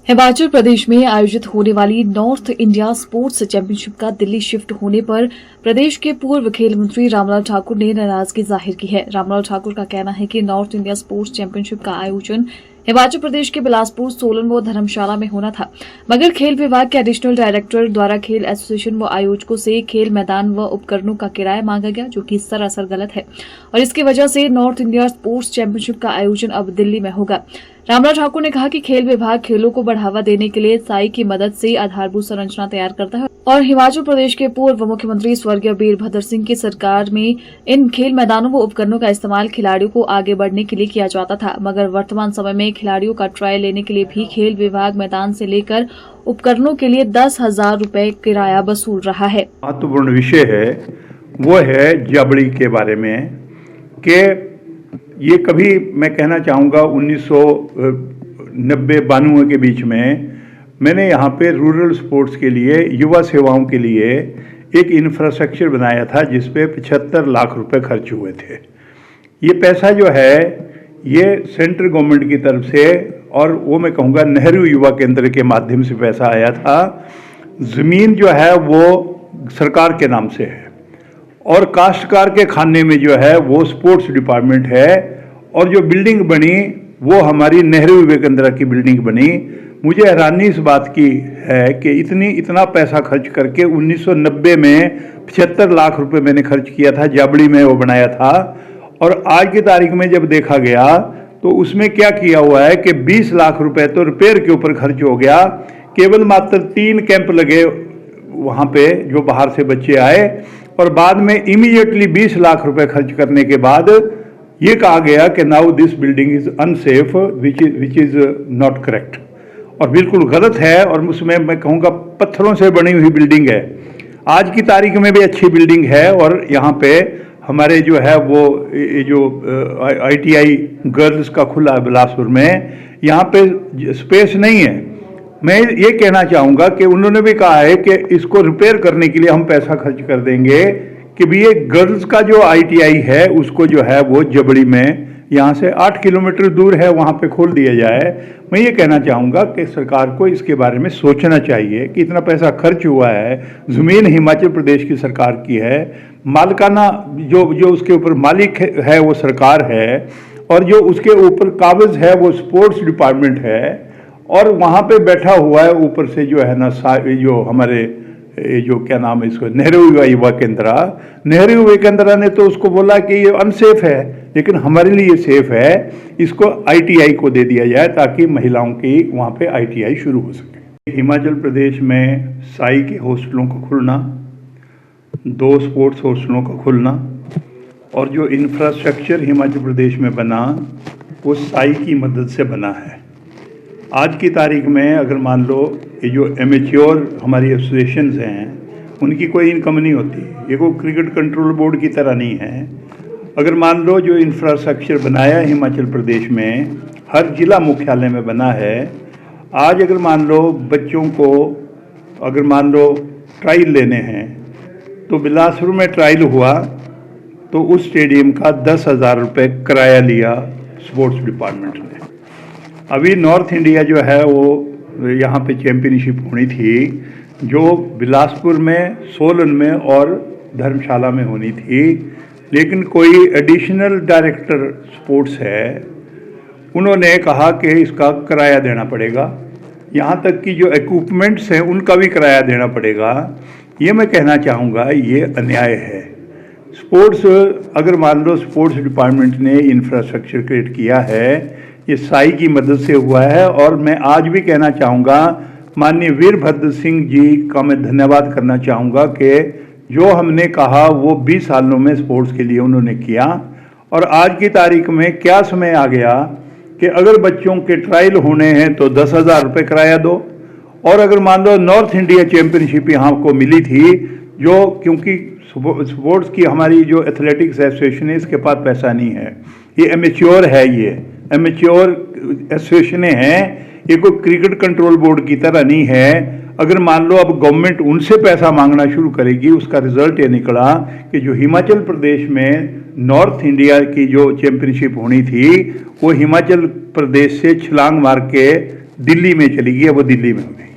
हिमाचल प्रदेश में आयोजित होने वाली नॉर्थ इंडिया स्पोर्ट्स चैंपियनशिप का दिल्ली शिफ्ट होने पर प्रदेश के पूर्व खेल मंत्री रामलाल ठाकुर ने नाराजगी जाहिर की है। रामलाल ठाकुर का कहना है कि नॉर्थ इंडिया स्पोर्ट्स चैंपियनशिप का आयोजन हिमाचल प्रदेश के बिलासपुर, सोलन व धर्मशाला में होना था, मगर खेल विभाग के एडिशनल डायरेक्टर द्वारा खेल एसोसिएशन व आयोजकों से खेल मैदान व उपकरणों का किराया मांगा गया, जो कि सरासर गलत है और इसकी वजह से नॉर्थ इंडिया स्पोर्ट्स चैंपियनशिप का आयोजन अब दिल्ली में होगा। रामलाल ठाकुर ने कहा कि खेल विभाग खेलों को बढ़ावा देने के लिए साई की मदद से आधारभूत संरचना तैयार करता है और हिमाचल प्रदेश के पूर्व मुख्यमंत्री स्वर्गीय वीरभद्र सिंह की सरकार में इन खेल मैदानों व उपकरणों का इस्तेमाल खिलाड़ियों को आगे बढ़ने के लिए किया जाता था, मगर वर्तमान समय में खिलाड़ियों का ट्रायल लेने के लिए भी खेल विभाग मैदान से लेकर उपकरणों के लिए 10,000 रुपए किराया वसूल रहा है। महत्वपूर्ण विषय है वो है जबड़ी के बारे में कि ये कभी मैं कहना चाहूँगा 1990-92 के बीच में मैंने यहाँ पे रूरल स्पोर्ट्स के लिए, युवा सेवाओं के लिए एक इंफ्रास्ट्रक्चर बनाया था जिस पे 75 लाख रुपए खर्च हुए थे। ये पैसा जो है ये सेंट्रल गवर्नमेंट की तरफ से और वो मैं कहूँगा नेहरू युवा केंद्र के माध्यम से पैसा आया था। ज़मीन जो है वो सरकार के नाम से है और काश्तकार के खाने में जो है वो स्पोर्ट्स डिपार्टमेंट है और जो बिल्डिंग बनी वो हमारी नेहरू युवा केंद्र की बिल्डिंग बनी। मुझे हैरानी इस बात की है कि इतना पैसा खर्च करके 1990 में 75 लाख रुपए मैंने खर्च किया था, जाबड़ी में वो बनाया था, और आज की तारीख में जब देखा गया तो उसमें क्या किया हुआ है कि 20 लाख रुपए तो रिपेयर के ऊपर खर्च हो गया। केवल मात्र 3 कैंप लगे वहाँ पे जो बाहर से बच्चे आए और बाद में इमीडिएटली 20 लाख रुपए खर्च करने के बाद ये कहा गया कि now this building is unsafe which is not correct, और बिल्कुल गलत है। और उसमें मैं कहूँगा पत्थरों से बनी हुई बिल्डिंग है। आज की तारीख में भी अच्छी बिल्डिंग है और यहाँ पे हमारे जो है वो ये जो ITI गर्ल्स का खुला है बिलासपुर में, यहाँ पे स्पेस नहीं है। मैं ये कहना चाहूँगा कि उन्होंने भी कहा है कि इसको रिपेयर करने के लिए हम पैसा खर्च कर देंगे कि भी ये गर्ल्स का जो ITI है उसको जो है वो जबड़ी में यहाँ से 8 किलोमीटर दूर है, वहाँ पे खोल दिया जाए। मैं ये कहना चाहूँगा कि सरकार को इसके बारे में सोचना चाहिए कि इतना पैसा खर्च हुआ है, ज़मीन हिमाचल प्रदेश की सरकार की है, मालिकाना जो उसके ऊपर मालिक है वो सरकार है और जो उसके ऊपर काबिज है वो स्पोर्ट्स डिपार्टमेंट है, और वहाँ पे बैठा हुआ है ऊपर से जो है ना जो हमारे ये जो क्या नाम है इसको नेहरू युवा केंद्र, नेहरू युवा केंद्र ने तो उसको बोला कि ये अनसेफ है, लेकिन हमारे लिए ये सेफ है, इसको ITI को दे दिया जाए ताकि महिलाओं की वहाँ पे ITI शुरू हो सके। हिमाचल प्रदेश में साई के हॉस्टलों का खुलना, 2 स्पोर्ट्स हॉस्टलों का खुलना और जो इंफ्रास्ट्रक्चर हिमाचल प्रदेश में बना वो साई की मदद से बना है। आज की तारीख में अगर मान लो ये जो एमेच्योर हमारी एसोसिएशंस हैं उनकी कोई इनकम नहीं होती, ये कोई क्रिकेट कंट्रोल बोर्ड की तरह नहीं है। अगर मान लो जो इंफ्रास्ट्रक्चर बनाया है हिमाचल प्रदेश में, हर जिला मुख्यालय में बना है। आज अगर मान लो बच्चों को अगर मान लो ट्रायल लेने हैं तो बिलासपुर में ट्रायल हुआ तो उस स्टेडियम का 10,000 रुपये किराया लिया स्पोर्ट्स डिपार्टमेंट ने। अभी नॉर्थ इंडिया जो है वो यहाँ पे चैम्पियनशिप होनी थी जो बिलासपुर में, सोलन में और धर्मशाला में होनी थी, लेकिन कोई एडिशनल डायरेक्टर स्पोर्ट्स है, उन्होंने कहा कि इसका किराया देना पड़ेगा, यहाँ तक कि जो इक्विपमेंट्स हैं उनका भी किराया देना पड़ेगा। ये मैं कहना चाहूँगा ये अन्याय है। स्पोर्ट्स अगर मान लो स्पोर्ट्स डिपार्टमेंट ने इंफ्रास्ट्रक्चर क्रिएट किया है, ये साई की मदद से हुआ है, और मैं आज भी कहना चाहूँगा माननीय वीरभद्र सिंह जी का मैं धन्यवाद करना चाहूँगा कि जो हमने कहा वो 20 सालों में स्पोर्ट्स के लिए उन्होंने किया। और आज की तारीख में क्या समय आ गया कि अगर बच्चों के ट्रायल होने हैं तो 10,000 रुपये किराया दो, और अगर मान लो नॉर्थ इंडिया चैम्पियनशिप यहाँ को मिली थी जो, क्योंकि स्पोर्ट्स की हमारी जो एथलेटिक्स एसोसिएशन है इसके पास पैसा नहीं है, ये एमेच्योर है, ये एमेच्योर एसोसिएशन हैं, ये कोई क्रिकेट कंट्रोल बोर्ड की तरह नहीं है। अगर मान लो अब गवर्नमेंट उनसे पैसा मांगना शुरू करेगी, उसका रिजल्ट ये निकला कि जो हिमाचल प्रदेश में नॉर्थ इंडिया की जो चैम्पियनशिप होनी थी वो हिमाचल प्रदेश से छलांग मार के दिल्ली में चली गई, अब वो दिल्ली में हो गई।